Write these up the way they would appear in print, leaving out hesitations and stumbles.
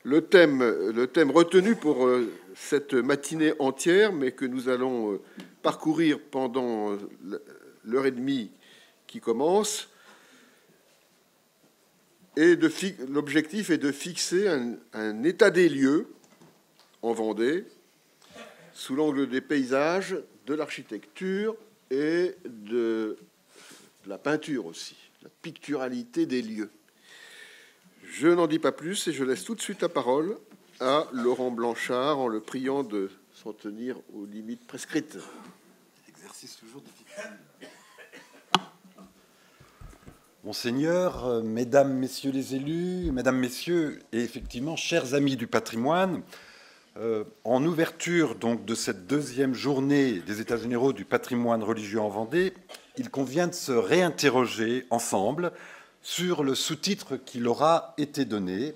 le thème retenu pour cette matinée entière, mais que nous allons parcourir pendant l'heure et demie qui commence, et l'objectif est de fixer un état des lieux en Vendée, sous l'angle des paysages, de l'architecture et de la peinture aussi, la picturalité des lieux. Je n'en dis pas plus et je laisse tout de suite la parole à Laurent Blanchard en le priant de s'en tenir aux limites prescrites. Exercice toujours difficile. Monseigneur, mesdames, messieurs les élus, mesdames, messieurs, et effectivement, chers amis du patrimoine, en ouverture donc de cette deuxième journée des États généraux du patrimoine religieux en Vendée, il convient de se réinterroger ensemble sur le sous-titre qui leur a été donné.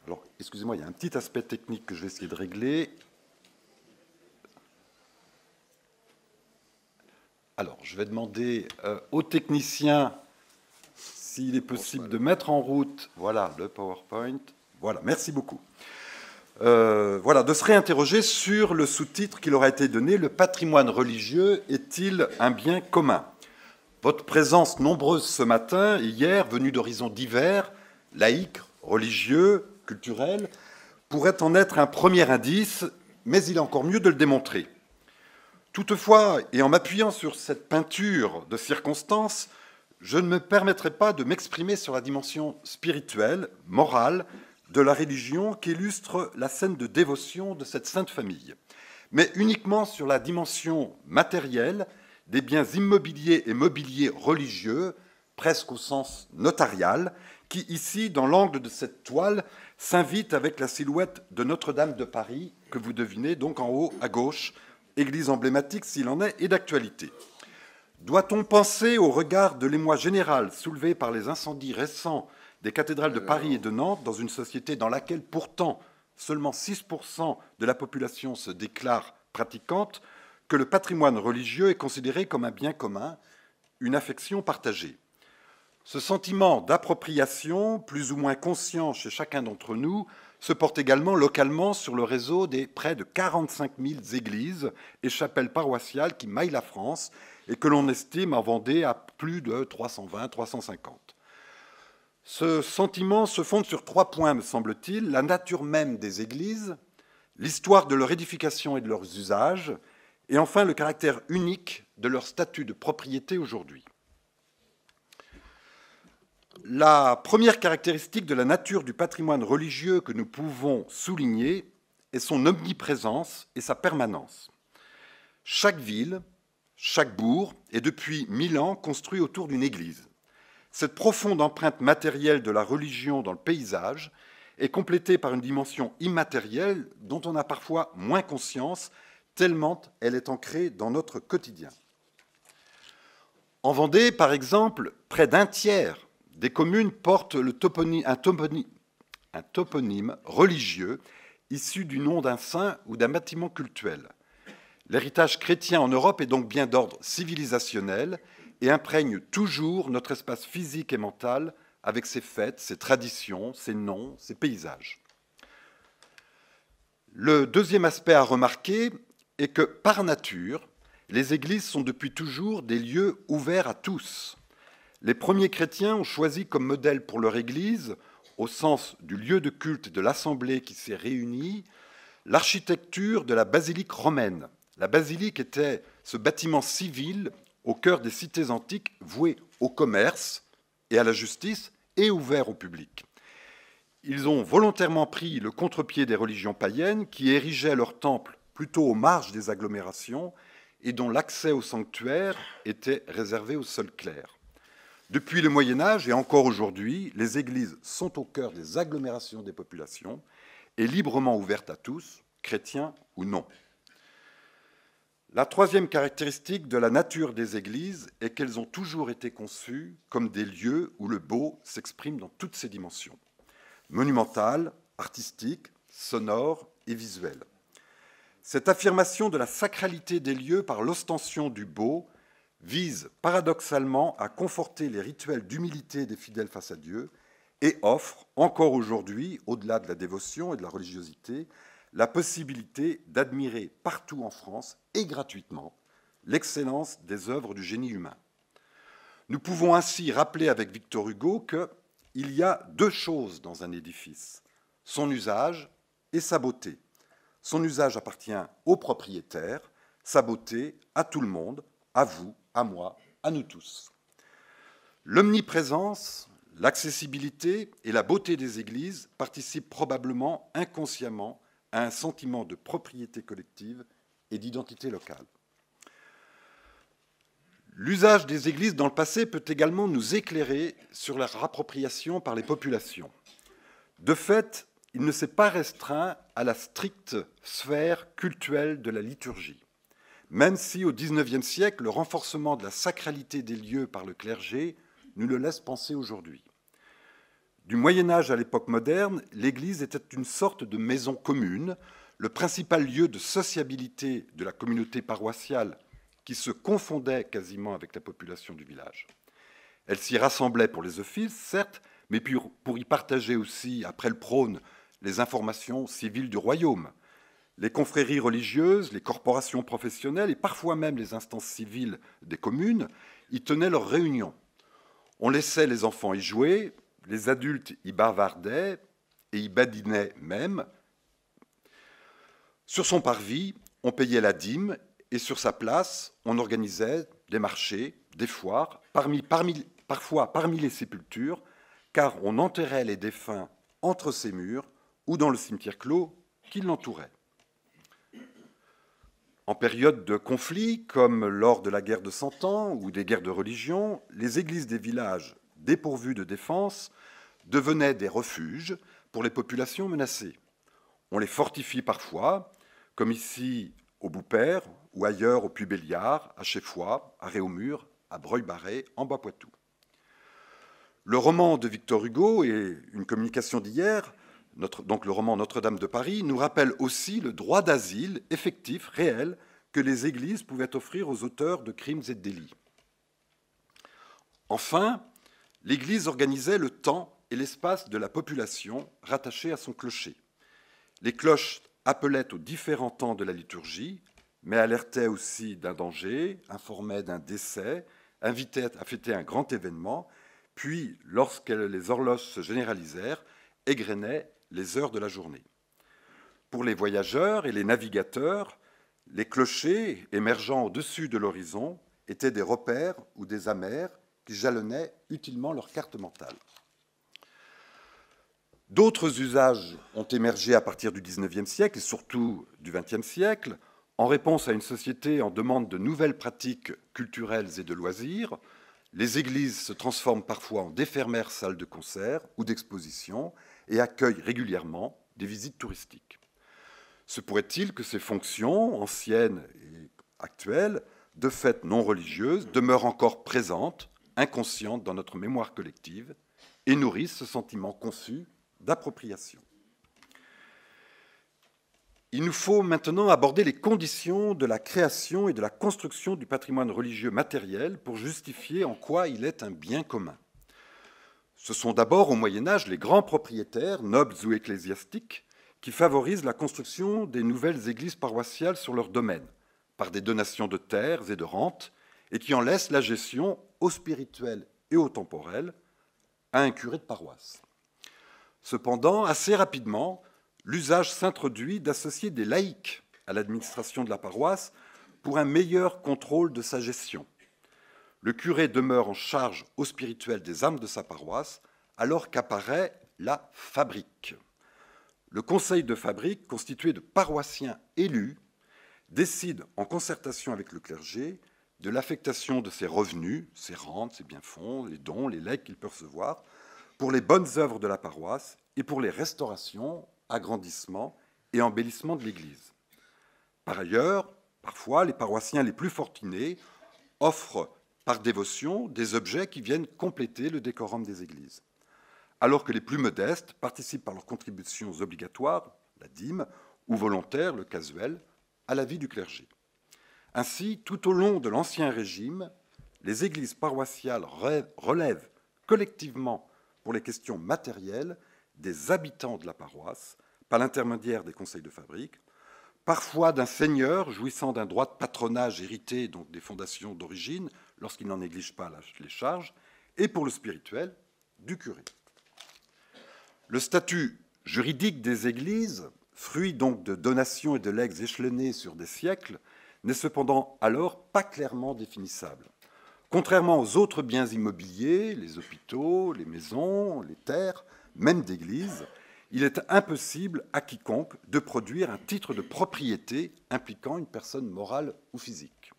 Alors, excusez-moi, il y a un petit aspect technique que je vais essayer de régler. Alors, je vais demander aux techniciens s'il est possible de mettre en route, voilà, le PowerPoint. Voilà, merci beaucoup. Voilà, de se réinterroger sur le sous-titre qui leur a été donné. Le patrimoine religieux est-il un bien commun? Votre présence nombreuse ce matin et hier, venue d'horizons divers, laïques, religieux, culturels, pourrait en être un premier indice, mais il est encore mieux de le démontrer. Toutefois, et en m'appuyant sur cette peinture de circonstances, je ne me permettrai pas de m'exprimer sur la dimension spirituelle, morale, de la religion qui illustre la scène de dévotion de cette sainte famille, mais uniquement sur la dimension matérielle des biens immobiliers et mobiliers religieux, presque au sens notarial, qui ici, dans l'angle de cette toile, s'invite avec la silhouette de Notre-Dame de Paris, que vous devinez donc en haut à gauche, église emblématique s'il en est et d'actualité. Doit-on penser au regard de l'émoi général soulevé par les incendies récents des cathédrales de Paris et de Nantes, dans une société dans laquelle pourtant seulement 6% de la population se déclare pratiquante, que le patrimoine religieux est considéré comme un bien commun, une affection partagée? Ce sentiment d'appropriation, plus ou moins conscient chez chacun d'entre nous, se porte également localement sur le réseau des près de 45 000 églises et chapelles paroissiales qui maillent la France et que l'on estime en Vendée à plus de 320-350. Ce sentiment se fonde sur 3 points, me semble-t-il: la nature même des églises, l'histoire de leur édification et de leurs usages, et enfin le caractère unique de leur statut de propriété aujourd'hui. La première caractéristique de la nature du patrimoine religieux que nous pouvons souligner est son omniprésence et sa permanence. Chaque ville, chaque bourg est depuis 1000 ans construit autour d'une église. Cette profonde empreinte matérielle de la religion dans le paysage est complétée par une dimension immatérielle dont on a parfois moins conscience, tellement elle est ancrée dans notre quotidien. En Vendée, par exemple, près d'un tiers des communes portent un toponyme religieux issu du nom d'un saint ou d'un bâtiment cultuel. L'héritage chrétien en Europe est donc bien d'ordre civilisationnel et imprègne toujours notre espace physique et mental avec ses fêtes, ses traditions, ses noms, ses paysages. Le deuxième aspect à remarquer est que, par nature, les églises sont depuis toujours des lieux ouverts à tous. Les premiers chrétiens ont choisi comme modèle pour leur église, au sens du lieu de culte de l'assemblée qui s'est réunie, l'architecture de la basilique romaine. La basilique était ce bâtiment civil au cœur des cités antiques voué au commerce et à la justice et ouvert au public. Ils ont volontairement pris le contre-pied des religions païennes qui érigeaient leurs temples plutôt aux marges des agglomérations et dont l'accès au sanctuaire était réservé aux seuls clercs. Depuis le Moyen-Âge et encore aujourd'hui, les églises sont au cœur des agglomérations des populations et librement ouvertes à tous, chrétiens ou non. La troisième caractéristique de la nature des églises est qu'elles ont toujours été conçues comme des lieux où le beau s'exprime dans toutes ses dimensions, monumentales, artistiques, sonores et visuelles. Cette affirmation de la sacralité des lieux par l'ostension du beau vise paradoxalement à conforter les rituels d'humilité des fidèles face à Dieu et offre encore aujourd'hui, au-delà de la dévotion et de la religiosité, la possibilité d'admirer partout en France et gratuitement l'excellence des œuvres du génie humain. Nous pouvons ainsi rappeler avec Victor Hugo qu'il y a deux choses dans un édifice, son usage et sa beauté. Son usage appartient au propriétaire, sa beauté à tout le monde, à vous, à moi, à nous tous. L'omniprésence, l'accessibilité et la beauté des églises participent probablement inconsciemment à un sentiment de propriété collective et d'identité locale. L'usage des églises dans le passé peut également nous éclairer sur leur appropriation par les populations. De fait, il ne s'est pas restreint à la stricte sphère cultuelle de la liturgie, même si au XIXe siècle, le renforcement de la sacralité des lieux par le clergé nous le laisse penser aujourd'hui. Du Moyen Âge à l'époque moderne, l'Église était une sorte de maison commune, le principal lieu de sociabilité de la communauté paroissiale qui se confondait quasiment avec la population du village. Elle s'y rassemblait pour les offices, certes, mais pour y partager aussi, après le prône, les informations civiles du royaume. Les confréries religieuses, les corporations professionnelles et parfois même les instances civiles des communes y tenaient leurs réunions. On laissait les enfants y jouer, les adultes y bavardaient et y badinaient même. Sur son parvis, on payait la dîme et sur sa place, on organisait des marchés, des foires, parfois parmi les sépultures, car on enterrait les défunts entre ces murs ou dans le cimetière clos qui l'entourait. En période de conflit, comme lors de la guerre de Cent Ans ou des guerres de religion, les églises des villages dépourvus de défense devenaient des refuges pour les populations menacées. On les fortifie parfois, comme ici au Boupère ou ailleurs au Puy-Béliard, à Cheffoy, à Réaumur, à Breuil-Barré, en Bas-Poitou. Le roman de Victor Hugo et une communication d'hier, donc le roman Notre-Dame de Paris, nous rappelle aussi le droit d'asile effectif, réel, que les églises pouvaient offrir aux auteurs de crimes et de délits. Enfin, l'Église organisait le temps et l'espace de la population rattachée à son clocher. Les cloches appelaient aux différents temps de la liturgie, mais alertaient aussi d'un danger, informaient d'un décès, invitaient à fêter un grand événement, puis, lorsque les horloges se généralisèrent, égrenaient les heures de la journée. Pour les voyageurs et les navigateurs, les clochers émergeant au-dessus de l'horizon étaient des repères ou des amers qui jalonnaient utilement leur carte mentale. D'autres usages ont émergé à partir du XIXe siècle et surtout du XXe siècle, en réponse à une société en demande de nouvelles pratiques culturelles et de loisirs. Les églises se transforment parfois en d'éphémères salles de concert ou d'exposition et accueillent régulièrement des visites touristiques. Se pourrait-il que ces fonctions, anciennes et actuelles, de fait non religieuses, demeurent encore présentes, inconscientes dans notre mémoire collective, et nourrissent ce sentiment confus d'appropriation. Il nous faut maintenant aborder les conditions de la création et de la construction du patrimoine religieux matériel pour justifier en quoi il est un bien commun. Ce sont d'abord au Moyen-Âge les grands propriétaires, nobles ou ecclésiastiques, qui favorisent la construction des nouvelles églises paroissiales sur leur domaine, par des donations de terres et de rentes, et qui en laissent la gestion aux spirituels et aux temporels à un curé de paroisse. Cependant, assez rapidement, l'usage s'introduit d'associer des laïcs à l'administration de la paroisse pour un meilleur contrôle de sa gestion. Le curé demeure en charge au spirituel des âmes de sa paroisse, alors qu'apparaît la fabrique. Le conseil de fabrique, constitué de paroissiens élus, décide en concertation avec le clergé de l'affectation de ses revenus, ses rentes, ses biens-fonds, les dons, les legs qu'il peut recevoir, pour les bonnes œuvres de la paroisse et pour les restaurations, agrandissements et embellissements de l'Église. Par ailleurs, parfois, les paroissiens les plus fortunés offrent par dévotion des objets qui viennent compléter le décorum des églises, alors que les plus modestes participent par leurs contributions obligatoires, la dîme, ou volontaires, le casuel, à la vie du clergé. Ainsi, tout au long de l'Ancien Régime, les églises paroissiales relèvent collectivement pour les questions matérielles des habitants de la paroisse, par l'intermédiaire des conseils de fabrique, parfois d'un seigneur jouissant d'un droit de patronage hérité donc des fondations d'origine, lorsqu'il n'en néglige pas les charges, et pour le spirituel, du curé. Le statut juridique des églises, fruit donc de donations et de legs échelonnés sur des siècles, n'est cependant alors pas clairement définissable. Contrairement aux autres biens immobiliers, les hôpitaux, les maisons, les terres, même d'églises, il est impossible à quiconque de produire un titre de propriété impliquant une personne morale ou physique.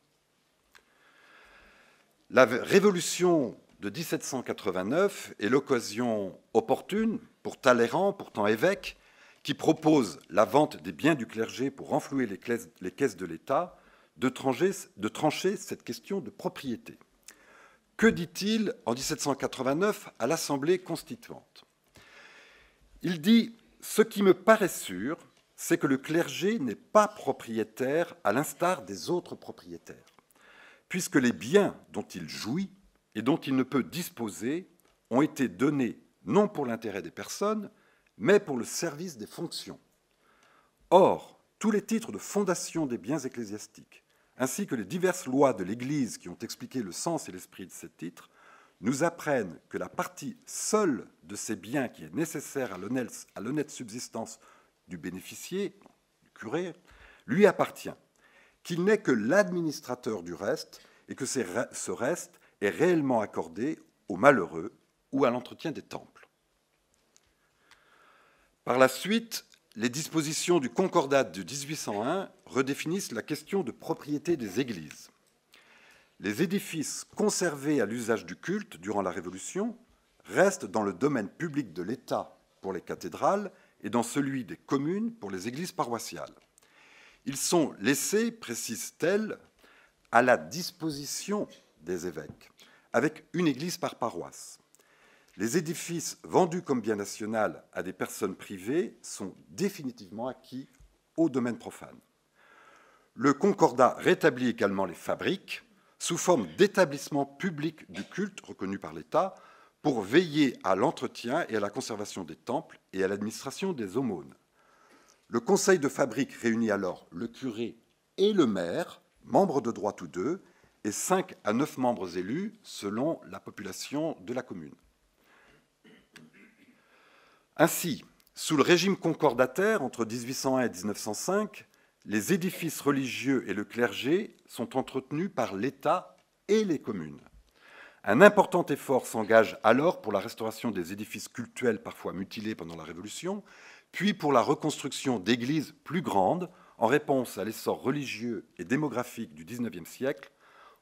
La Révolution de 1789 est l'occasion opportune pour Talleyrand, pourtant évêque, qui propose la vente des biens du clergé pour renflouer les caisses de l'État, de trancher cette question de propriété. Que dit-il en 1789 à l'Assemblée constituante? Il dit « Ce qui me paraît sûr, c'est que le clergé n'est pas propriétaire à l'instar des autres propriétaires, puisque les biens dont il jouit et dont il ne peut disposer ont été donnés non pour l'intérêt des personnes, mais pour le service des fonctions. Or, tous les titres de fondation des biens ecclésiastiques, ainsi que les diverses lois de l'Église qui ont expliqué le sens et l'esprit de ces titres, nous apprennent que la partie seule de ces biens qui est nécessaire à l'honnête subsistance du bénéficiaire, du curé, lui appartient, qu'il n'est que l'administrateur du reste et que ce reste est réellement accordé aux malheureux ou à l'entretien des temples. Par la suite, les dispositions du Concordat de 1801 redéfinissent la question de propriété des églises. Les édifices conservés à l'usage du culte durant la Révolution restent dans le domaine public de l'État pour les cathédrales et dans celui des communes pour les églises paroissiales. Ils sont laissés, précise-t-elle, à la disposition des évêques, avec une église par paroisse. Les édifices vendus comme bien national à des personnes privées sont définitivement acquis au domaine profane. Le Concordat rétablit également les fabriques sous forme d'établissements publics du culte reconnus par l'État pour veiller à l'entretien et à la conservation des temples et à l'administration des aumônes. Le conseil de fabrique réunit alors le curé et le maire, membres de droit tous deux, et 5 à 9 membres élus selon la population de la commune. Ainsi, sous le régime concordataire entre 1801 et 1905, les édifices religieux et le clergé sont entretenus par l'État et les communes. Un important effort s'engage alors pour la restauration des édifices cultuels parfois mutilés pendant la Révolution, puis pour la reconstruction d'églises plus grandes en réponse à l'essor religieux et démographique du XIXe siècle.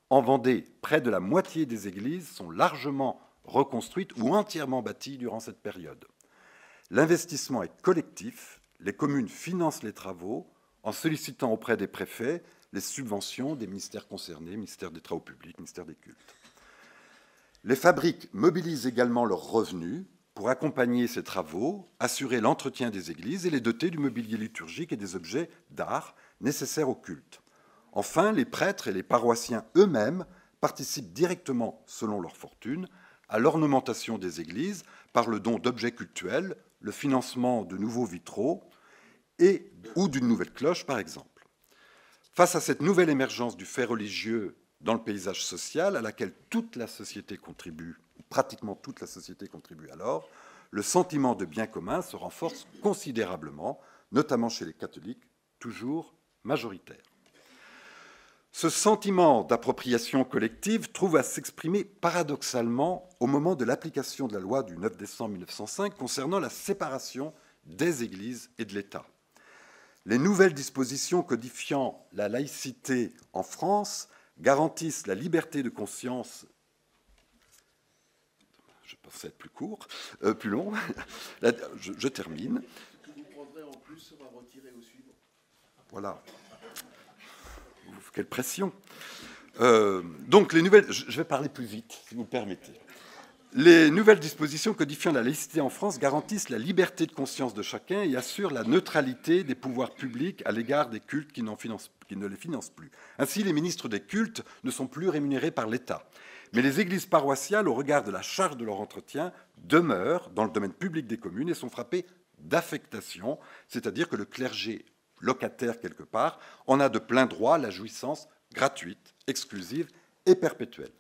En Vendée, près de la moitié des églises sont largement reconstruites ou entièrement bâties durant cette période. L'investissement est collectif, les communes financent les travaux en sollicitant auprès des préfets les subventions des ministères concernés, ministère des Travaux publics, ministère des Cultes. Les fabriques mobilisent également leurs revenus pour accompagner ces travaux, assurer l'entretien des églises et les doter du mobilier liturgique et des objets d'art nécessaires au culte. Enfin, les prêtres et les paroissiens eux-mêmes participent directement, selon leur fortune, à l'ornementation des églises par le don d'objets cultuels, le financement de nouveaux vitraux ou d'une nouvelle cloche, par exemple. Face à cette nouvelle émergence du fait religieux dans le paysage social, à laquelle toute la société contribue, pratiquement toute la société contribue alors, le sentiment de bien commun se renforce considérablement, notamment chez les catholiques, toujours majoritaires. Ce sentiment d'appropriation collective trouve à s'exprimer paradoxalement au moment de l'application de la loi du 9 décembre 1905 concernant la séparation des églises et de l'État. Les nouvelles dispositions codifiant la laïcité en France garantissent la liberté de conscience. Je pensais être plus court, plus long. Je termine. Vous prendrez en plus, on va retirer au suivant. Voilà. Quelle pression. Donc, les nouvelles... Je vais parler plus vite, si vous le permettez. Les nouvelles dispositions codifiant la laïcité en France garantissent la liberté de conscience de chacun et assurent la neutralité des pouvoirs publics à l'égard des cultes qui ne les financent plus. Ainsi, les ministres des cultes ne sont plus rémunérés par l'État. Mais les églises paroissiales, au regard de la charge de leur entretien, demeurent dans le domaine public des communes et sont frappées d'affectation, c'est-à-dire que le clergé locataire quelque part en a de plein droit la jouissance gratuite, exclusive et perpétuelle.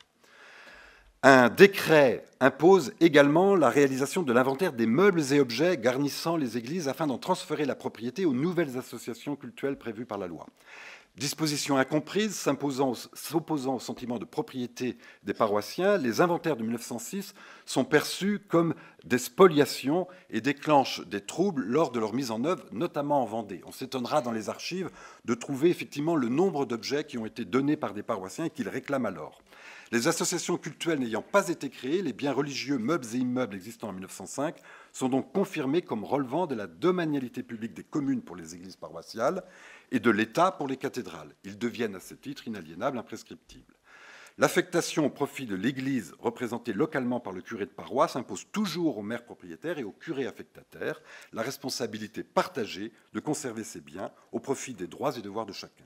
Un décret impose également la réalisation de l'inventaire des meubles et objets garnissant les églises afin d'en transférer la propriété aux nouvelles associations cultuelles prévues par la loi. Disposition incomprise, s'opposant au sentiment de propriété des paroissiens, les inventaires de 1906 sont perçus comme des spoliations et déclenchent des troubles lors de leur mise en œuvre, notamment en Vendée. On s'étonnera dans les archives de trouver effectivement le nombre d'objets qui ont été donnés par des paroissiens et qu'ils réclament alors. Les associations cultuelles n'ayant pas été créées, les biens religieux, meubles et immeubles existants en 1905 sont donc confirmés comme relevant de la domanialité publique des communes pour les églises paroissiales et de l'État pour les cathédrales. Ils deviennent à ce titre inaliénables, imprescriptibles. L'affectation au profit de l'Église représentée localement par le curé de paroisse impose toujours au maire propriétaire et au curé affectataire la responsabilité partagée de conserver ces biens au profit des droits et devoirs de chacun.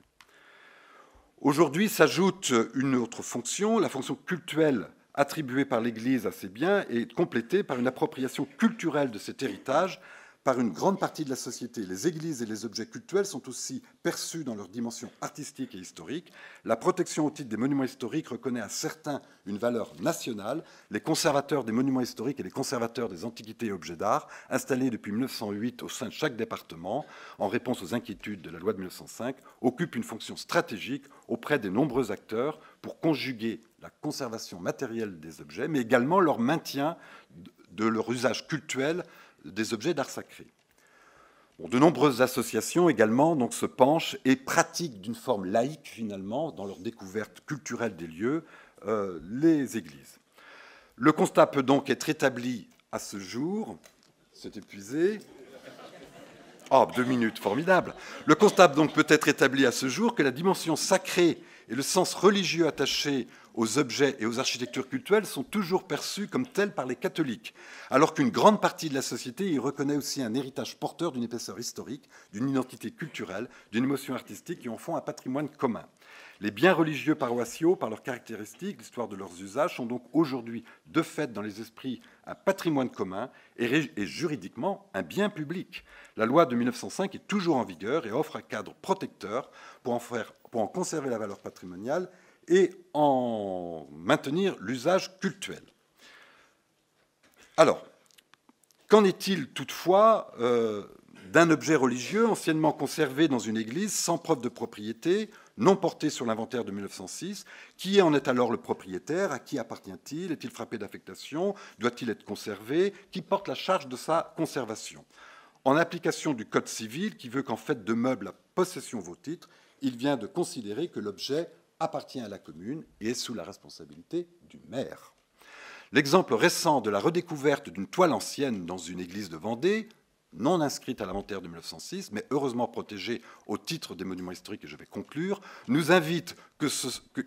Aujourd'hui s'ajoute une autre fonction, la fonction cultuelle attribuée par l'Église à ces biens est complétée par une appropriation culturelle de cet héritage par une grande partie de la société. Les églises et les objets cultuels sont aussi perçus dans leur dimension artistique et historique. La protection au titre des monuments historiques reconnaît à certains une valeur nationale. Les conservateurs des monuments historiques et les conservateurs des antiquités et objets d'art, installés depuis 1908 au sein de chaque département, en réponse aux inquiétudes de la loi de 1905, occupent une fonction stratégique auprès des nombreux acteurs pour conjuguer la conservation matérielle des objets, mais également leur maintien de leur usage cultuel des objets d'art sacré. Bon, de nombreuses associations également donc, se penchent et pratiquent d'une forme laïque finalement dans leur découverte culturelle des lieux les églises. Le constat peut donc être établi à ce jour. C'est épuisé. Oh, 2 minutes, formidable. Le constat donc peut être établi à ce jour que la dimension sacrée et le sens religieux attaché aux objets et aux architectures cultuelles sont toujours perçus comme tels par les catholiques, alors qu'une grande partie de la société y reconnaît aussi un héritage porteur d'une épaisseur historique, d'une identité culturelle, d'une émotion artistique qui en font un patrimoine commun. Les biens religieux paroissiaux, par leurs caractéristiques, l'histoire de leurs usages, sont donc aujourd'hui, de fait, dans les esprits, un patrimoine commun et juridiquement un bien public. La loi de 1905 est toujours en vigueur et offre un cadre protecteur pour en conserver la valeur patrimoniale et en maintenir l'usage cultuel. Alors, qu'en est-il toutefois d'un objet religieux anciennement conservé dans une église sans preuve de propriété, non porté sur l'inventaire de 1906? Qui en est alors le propriétaire? À qui appartient-il? Est-il frappé d'affectation? Doit-il être conservé? Qui porte la charge de sa conservation? En application du Code civil, qui veut qu'en fait de meubles la possession vaut titre, il vient de considérer que l'objet appartient à la commune et est sous la responsabilité du maire. L'exemple récent de la redécouverte d'une toile ancienne dans une église de Vendée, non inscrite à l'inventaire de 1906, mais heureusement protégée au titre des monuments historiques, et je vais conclure, nous invite,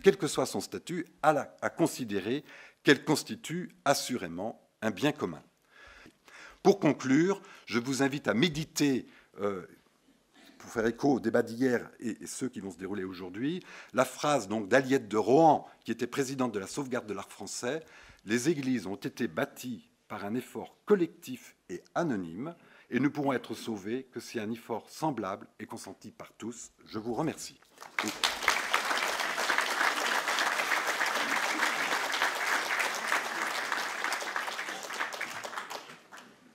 quel que soit son statut, à considérer qu'elle constitue assurément un bien commun. Pour conclure, je vous invite à méditer, pour faire écho au débat d'hier et ceux qui vont se dérouler aujourd'hui, la phrase donc d'Aliette de Rohan, qui était présidente de la sauvegarde de l'art français: « Les églises ont été bâties par un effort collectif et anonyme, et ne pourront être sauvées que si un effort semblable est consenti par tous. » Je vous remercie.